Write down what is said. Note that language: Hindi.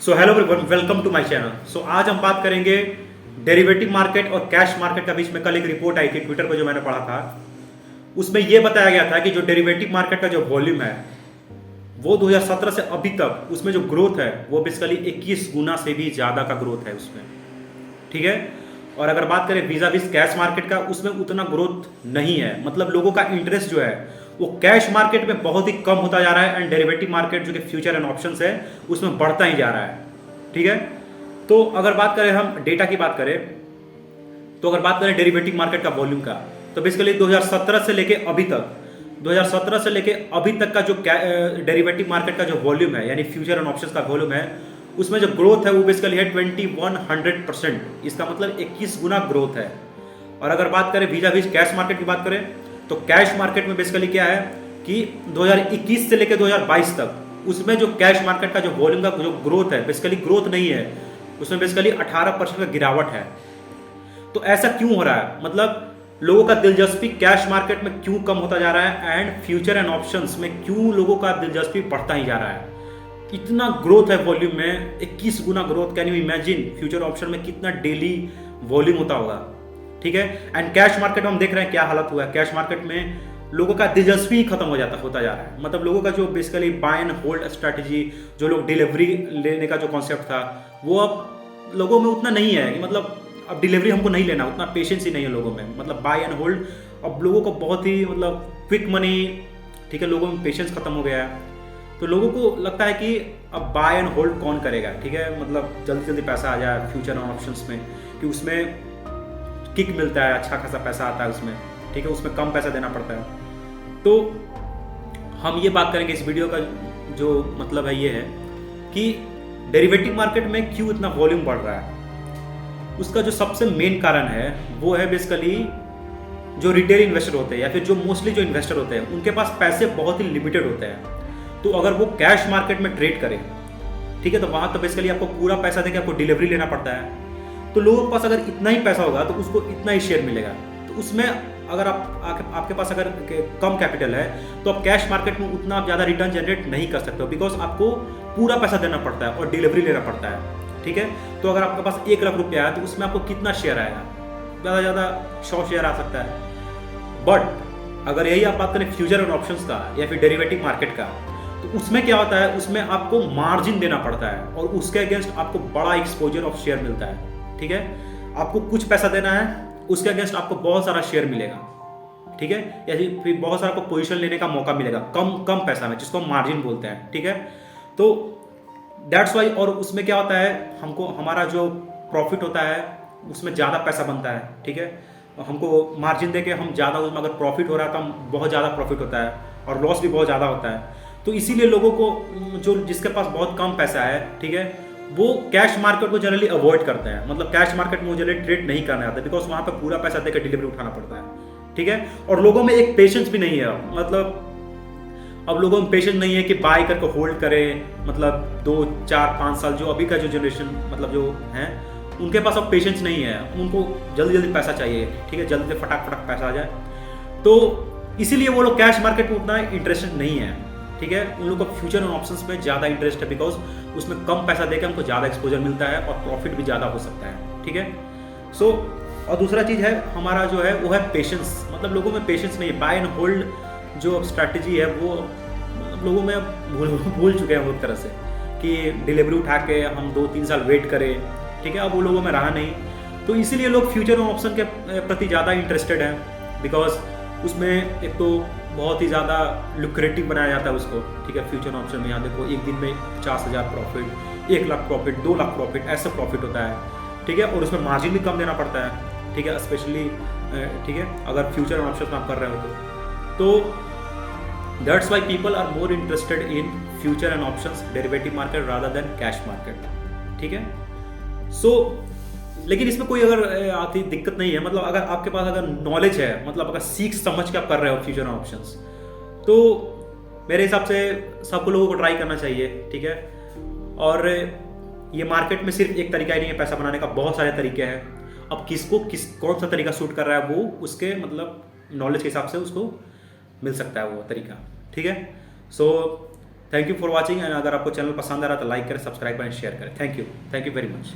So hello everyone, welcome to my channel. So आज हम बात करेंगे डेरिवेटिव मार्केट और कैश मार्केट का बीच में। कल एक रिपोर्ट आई थी ट्विटर पर जो मैंने पढ़ा था, उसमें यह बताया गया था कि जो डेरिवेटिव मार्केट का जो वॉल्यूम है वो 2017 से अभी तक उसमें जो ग्रोथ है वो बेसिकली 21 गुना से भी ज़्यादा का ग्रोथ है उसमें, ठीक है। और अगर बात करें वीजा विज कैश मार्केट का, उसमें उतना ग्रोथ नहीं है। मतलब लोगों का इंटरेस्ट जो है वो कैश मार्केट में बहुत ही कम होता जा रहा है एंड डेरिवेटिव मार्केट जो कि फ्यूचर एंड ऑप्शंस है उसमें बढ़ता ही जा रहा है, ठीक है। तो अगर बात करें हम डेटा की बात करें, तो अगर बात करें डेरिवेटिव मार्केट का वॉल्यूम का, तो बेसिकली 2017 से लेके अभी तक 2017 से लेके अभी तक का जो डेरिवेटिव मार्केट का जो वॉल्यूम है यानी फ्यूचर एंड ऑप्शंस का वॉल्यूम है, उसमें जो ग्रोथ है वो बेसिकली है 2100%। इसका मतलब 21 गुना ग्रोथ है। और अगर बात करें वीजा वीज कैश मार्केट की बात करें, तो कैश मार्केट में बेसिकली क्या है कि 2021 से लेकर 2022 तक उसमें जो कैश मार्केट का जो वॉल्यूम का जो ग्रोथ है, बेसिकली ग्रोथ नहीं है उसमें, बेसिकली 18% का गिरावट है। तो ऐसा क्यों हो रहा है? मतलब लोगों का दिलचस्पी कैश मार्केट में क्यों कम होता जा रहा है एंड फ्यूचर एंड ऑप्शंस में क्यों लोगों का दिलचस्पी बढ़ता ही जा रहा है? इतना ग्रोथ है वॉल्यूम में, 21 गुना growth. Can you imagine future option में कितना डेली वॉल्यूम होता होगा, ठीक है। एंड कैश मार्केट में हम देख रहे हैं क्या हालत हुआ है। कैश मार्केट में लोगों का दिलचस्पी ही खत्म होता जा रहा है। मतलब लोगों का जो basically bye and hold strategy, जो लोग डिलीवरी लेने का जो कॉन्सेप्ट था, वो अब लोगों में उतना नहीं है कि मतलब अब डिलीवरी हमको नहीं लेना, उतना पेशेंस ही नहीं है लोगों में। मतलब बाय एंड होल्ड अब लोगों को बहुत ही मतलब क्विक मनी, ठीक है, लोगों में पेशेंस खत्म हो गया है। तो लोगों को लगता है कि अब बाय एंड होल्ड कौन करेगा, ठीक है। मतलब जल्दी जल्दी पैसा आ जाए फ्यूचर एंड ऑप्शंस में, कि उसमें किक मिलता है, अच्छा खासा पैसा आता है उसमें, ठीक है, उसमें कम पैसा देना पड़ता है। तो हम ये बात करेंगे इस वीडियो का जो मतलब है ये है कि डेरिवेटिव मार्केट में क्यों इतना वॉल्यूम बढ़ रहा है। उसका जो सबसे मेन कारण है वो है बेसिकली जो रिटेल इन्वेस्टर होते हैं या फिर जो मोस्टली जो इन्वेस्टर होते हैं उनके पास पैसे बहुत ही लिमिटेड होते हैं। तो अगर वो कैश मार्केट में ट्रेड करें, ठीक है, तो वहां तो बेसिकली आपको पूरा पैसा देके आपको डिलीवरी लेना पड़ता है। तो लोगों के पास अगर इतना ही पैसा होगा तो उसको इतना ही शेयर मिलेगा। तो उसमें अगर आपके पास अगर कम कैपिटल है तो आप कैश मार्केट में उतना आप ज़्यादा रिटर्न जनरेट नहीं कर सकते हो, बिकॉज आपको पूरा पैसा देना पड़ता है और डिलीवरी लेना पड़ता है, ठीक है। तो अगर आपके पास 1 लाख रुपया है तो उसमें आपको कितना शेयर आएगा? ज़्यादा 100 शेयर आ सकता है। बट अगर यही आप बात करें फ्यूचर एंड ऑप्शंस का या फिर डेरिवेटिव मार्केट का, तो उसमें क्या होता है, उसमें आपको मार्जिन देना पड़ता है और उसके अगेंस्ट आपको बड़ा एक्सपोजर ऑफ शेयर मिलता है, ठीक है। आपको कुछ पैसा देना है, उसके अगेंस्ट आपको बहुत सारा शेयर मिलेगा, ठीक है, या फिर बहुत सारा आपको पोजीशन लेने का मौका मिलेगा कम पैसा में, जिसको मार्जिन बोलते हैं, ठीक है। तो दैट्स वाई। और उसमें क्या होता है, हमको हमारा जो प्रॉफिट होता है उसमें ज़्यादा पैसा बनता है, ठीक है। हमको मार्जिन देके हम ज़्यादा, उसमें अगर प्रॉफिट हो रहा है तो हम बहुत ज़्यादा प्रॉफिट होता है और लॉस भी बहुत ज़्यादा होता है। तो इसीलिए लोगों को जो जिसके पास बहुत कम पैसा है, ठीक है, वो कैश मार्केट को जनरली अवॉइड करते हैं। मतलब कैश मार्केट में वो जनरली ट्रेड नहीं करना आता, बिकॉज वहाँ पे पूरा पैसा देकर डिलीवरी उठाना पड़ता है, ठीक है। और लोगों में एक पेशेंस भी नहीं है। मतलब अब लोगों में पेशेंस नहीं है कि बाय करके होल्ड करें, मतलब 2 4 5 साल। जो अभी का जो जनरेशन मतलब जो है उनके पास अब पेशेंस नहीं है, उनको जल्दी जल्दी पैसा चाहिए, ठीक है, जल्दी फटाक पैसा आ जाए। तो इसीलिए वो लोग कैश मार्केट में उतना इंटरेस्टेड नहीं है, ठीक है। उन लोगों को फ्यूचर एंड ऑप्शंस में ज़्यादा इंटरेस्ट है, बिकॉज उसमें कम पैसा देकर हमको ज़्यादा एक्सपोजर मिलता है और प्रॉफिट भी ज़्यादा हो सकता है, ठीक है। सो और दूसरा चीज़ है हमारा जो है वो है पेशेंस। मतलब लोगों में पेशेंस नहीं है। बाय एंड होल्ड जो स्ट्रैटेजी है वो लोगों में भूल चुके हैं वो एक तरह से, कि डिलीवरी उठा के हम 2-3 साल वेट करें, ठीक है, अब वो लोगों में रहा नहीं। तो इसीलिए लोग फ्यूचर ऑप्शन के प्रति ज़्यादा इंटरेस्टेड हैं, बिकॉज उसमें एक तो बहुत ही ज़्यादा लुक्रेटिव बनाया जाता है उसको, ठीक है। फ्यूचर ऑप्शन में यहाँ देखो एक दिन में 50,000 profit, 1 lakh profit, 2 lakh profit, ऐसा प्रॉफिट होता है, ठीक है। और उसमें मार्जिन भी कम देना पड़ता है, ठीक है, स्पेशली, ठीक है, अगर फ्यूचर ऑप्शन में आप कर रहे हो तो that's why people are more interested in future and options derivative market rather than cash market, ठीक है। सो लेकिन इसमें कोई अगर आती दिक्कत नहीं है। मतलब अगर आपके पास अगर नॉलेज है, मतलब अगर सीख समझ के आप कर रहे हो फ्यूचर ऑप्शंस, तो मेरे हिसाब से सब लोगों को ट्राई करना चाहिए, ठीक है। और ये मार्केट में सिर्फ एक तरीका ही नहीं है पैसा बनाने का, बहुत सारे तरीके हैं। अब कौन सा तरीका सूट कर रहा है वो उसके मतलब नॉलेज के हिसाब से उसको मिल सकता है वो तरीका, ठीक है। So thank you for watching, and अगर आपको चैनल पसंद आ रहा है तो लाइक करें, सब्सक्राइब करें, शेयर करें। Thank you very much.